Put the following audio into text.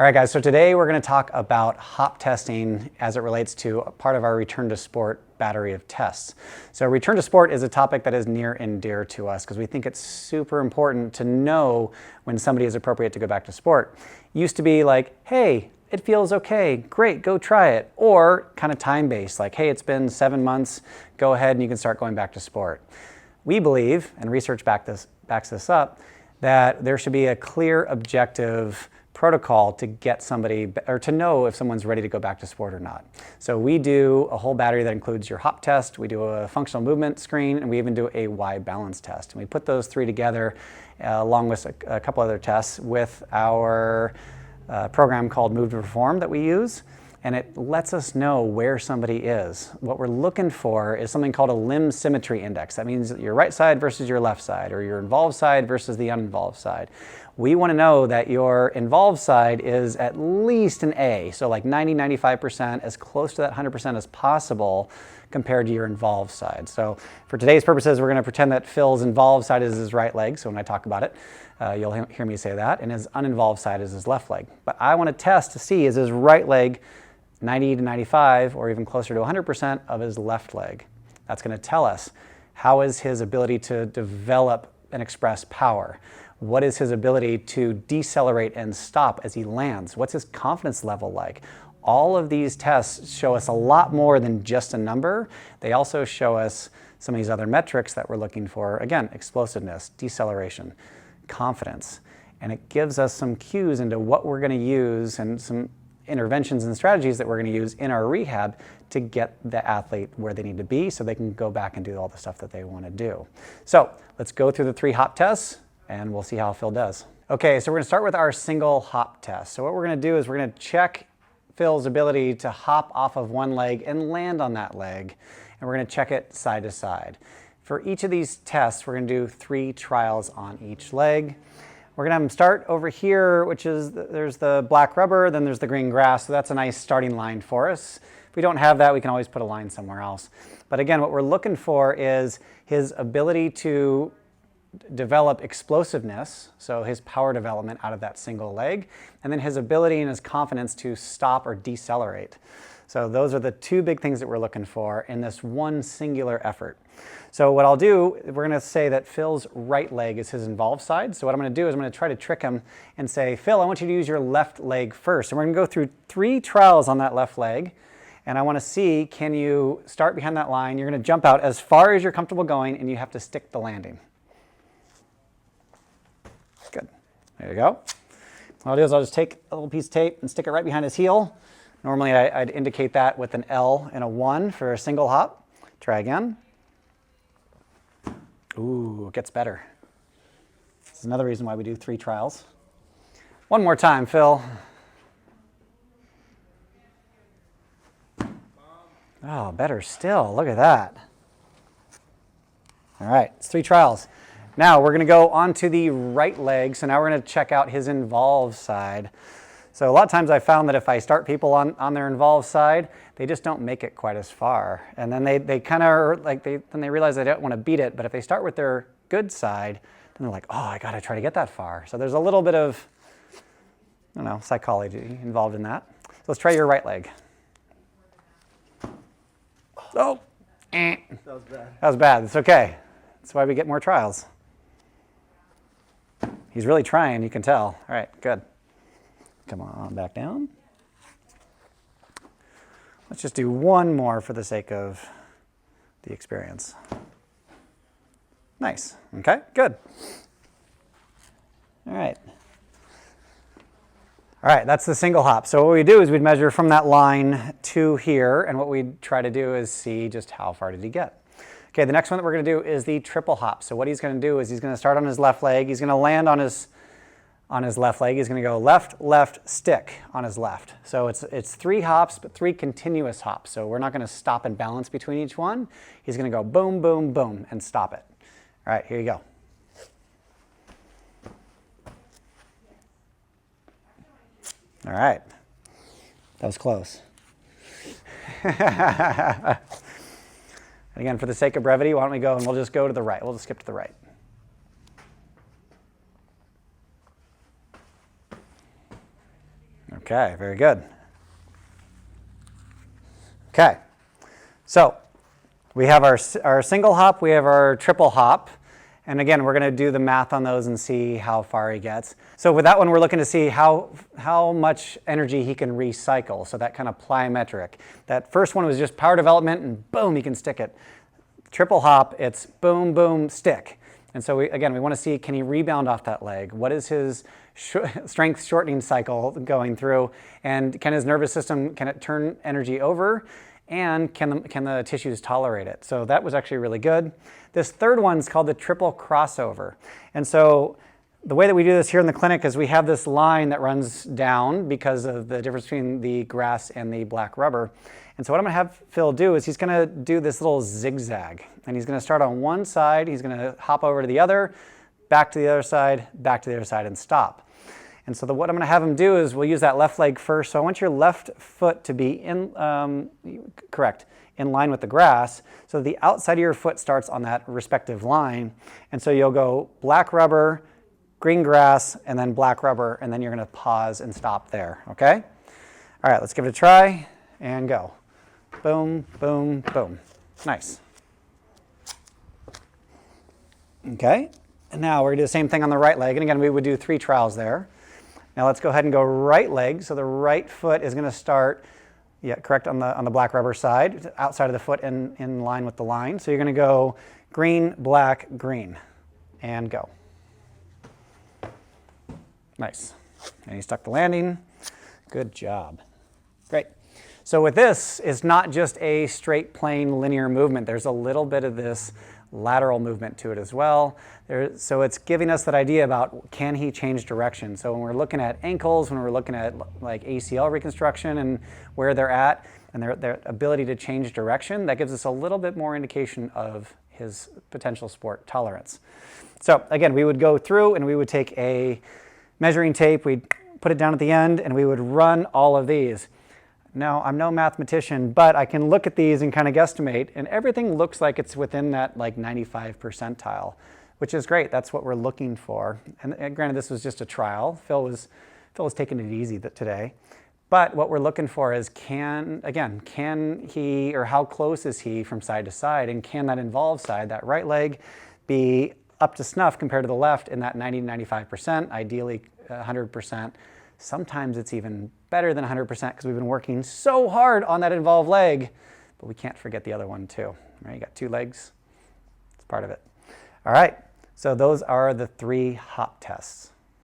All right, guys, so today we're going to talk about hop testing as it relates to a part of our return to sport battery of tests. So return to sport is a topic that is near and dear to us because we think it's super important to know when somebody is appropriate to go back to sport. It used to be like, hey, it feels okay, great, go try it. Or kind of time-based, like, hey, it's been 7 months, go ahead and you can start going back to sport. We believe, and research backs this up, that there should be a clear, objective protocol to get somebody, or to know if someone's ready to go back to sport or not. So we do a whole battery that includes your hop test, we do a functional movement screen, and we even do a Y balance test. And we put those three together along with a couple other tests with our program called Move to Perform that we use. And it lets us know where somebody is. What we're looking for is something called a limb symmetry index. That means your right side versus your left side, or your involved side versus the uninvolved side. We want to know that your involved side is at least an A, so like 90–95%, as close to that 100% as possible compared to your involved side. So for today's purposes, we're going to pretend that Phil's involved side is his right leg, so when I talk about it, you'll hear me say that, and his uninvolved side is his left leg. But I want to test to see, is his right leg 90–95 or even closer to 100% of his left leg? That's going to tell us how is his ability to develop and express power. What is his ability to decelerate and stop as he lands? What's his confidence level like? All of these tests show us a lot more than just a number. They also show us some of these other metrics that we're looking for. Again, explosiveness, deceleration, confidence. And it gives us some cues into what we're going to use and some interventions and strategies that we're going to use in our rehab to get the athlete where they need to be so they can go back and do all the stuff that they want to do. So let's go through the 3 hop tests and we'll see how Phil does. Okay, so we're going to start with our single hop test. So what we're going to do is we're going to check Phil's ability to hop off of one leg and land on that leg, and we're going to check it side to side. For each of these tests, we're going to do 3 trials on each leg. We're going to have them start over here, which is, there's the black rubber, then there's the green grass, so that's a nice starting line for us. If we don't have that, we can always put a line somewhere else. But again, what we're looking for is his ability to develop explosiveness, so his power development out of that single leg, and then his ability and his confidence to stop or decelerate. So those are the 2 big things that we're looking for in this one singular effort. So what I'll do, we're going to say that Phil's right leg is his involved side. So what I'm going to do is I'm going to try to trick him and say, Phil, I want you to use your left leg first. And we're going to go through 3 trials on that left leg. And I want to see, can you start behind that line? You're going to jump out as far as you're comfortable going, and you have to stick the landing. Good. There you go. What I'll do is I'll just take a little piece of tape and stick it right behind his heel. Normally I'd indicate that with an L and a 1 for a single hop. Try again. Ooh, it gets better. This is another reason why we do 3 trials. One more time, Phil. Oh, better still. Look at that. All right, it's 3 trials. Now we're going to go onto the right leg. So now we're going to check out his involved side. So a lot of times I found that if I start people on their involved side, they just don't make it quite as far. And then they kind of like, then they realize they don't want to beat it. But if they start with their good side, then they're like, oh, I got to try to get that far. So there's a little bit of, I don't know, psychology involved in that. So let's try your right leg. Oh, that was bad. That was bad. It's okay. That's why we get more trials. He's really trying, you can tell. All right, good. Come on, back down. Let's just do 1 more for the sake of the experience. Nice. Okay, good. All right. All right, that's the single hop. So what we do is we'd measure from that line to here, and what we'd try to do is see just how far did he get. Okay, the next one that we're going to do is the triple hop. So what he's going to do is he's going to start on his left leg. He's going to land on his left leg. He's going to go left, left, stick on his left. So it's 3 hops, but 3 continuous hops. So we're not going to stop and balance between each one. He's going to go boom, boom, boom, and stop it. All right, here you go. All right, that was close. Again, for the sake of brevity, why don't we go and we'll just go to the right. We'll just skip to the right. Okay, very good. Okay, so we have our single hop, we have our triple hop. And again, we're going to do the math on those and see how far he gets. So with that one, we're looking to see how much energy he can recycle. So that kind of plyometric. That first one was just power development and boom, he can stick it. Triple hop, it's boom, boom, stick. And so again, we want to see, can he rebound off that leg? What is his strength shortening cycle going through? And can his nervous system, can it turn energy over? And can the tissues tolerate it? So that was actually really good. This third one's called the triple crossover. And so the way that we do this here in the clinic is we have this line that runs down because of the difference between the grass and the black rubber. And so what I'm going to have Phil do is he's going to do this little zigzag. And he's going to start on one side, he's going to hop over to the other, back to the other side, back to the other side, and stop. And so what I'm going to have him do is we'll use that left leg first. So I want your left foot to be in line with the grass. So the outside of your foot starts on that respective line. And so you'll go black rubber, green grass, and then black rubber, and then you're going to pause and stop there, okay? All right, let's give it a try and go. Boom, boom, boom. Nice. Okay, and now we're going to do the same thing on the right leg. And again, we would do 3 trials there. Now let's go ahead and go right leg. So the right foot is going to start, correct, on the black rubber side, outside of the foot in line with the line. So you're going to go green, black, green, and go. Nice. And he stuck the landing. Good job. Great. So with this, it's not just a straight, plain, linear movement. There's a little bit of this lateral movement to it as well. So it's giving us that idea about, can he change direction? So when we're looking at ankles, when we're looking at like ACL reconstruction and where they're at and their ability to change direction, that gives us a little bit more indication of his potential sport tolerance. So again, we would go through and we would take a measuring tape, we'd put it down at the end, and we would run all of these. Now, I'm no mathematician, but I can look at these and kind of guesstimate, and everything looks like it's within that like 95 percentile, which is great. That's what we're looking for. And granted, this was just a trial. Phil was taking it easy today. But what we're looking for is can he, or how close is he from side to side, and can that involved side, that right leg, be up to snuff compared to the left in that 90 to 95%, ideally 100%. Sometimes it's even better than 100% because we've been working so hard on that involved leg, but we can't forget the other one too. Right? You got 2 legs, it's part of it. All right, so those are the 3 hop tests.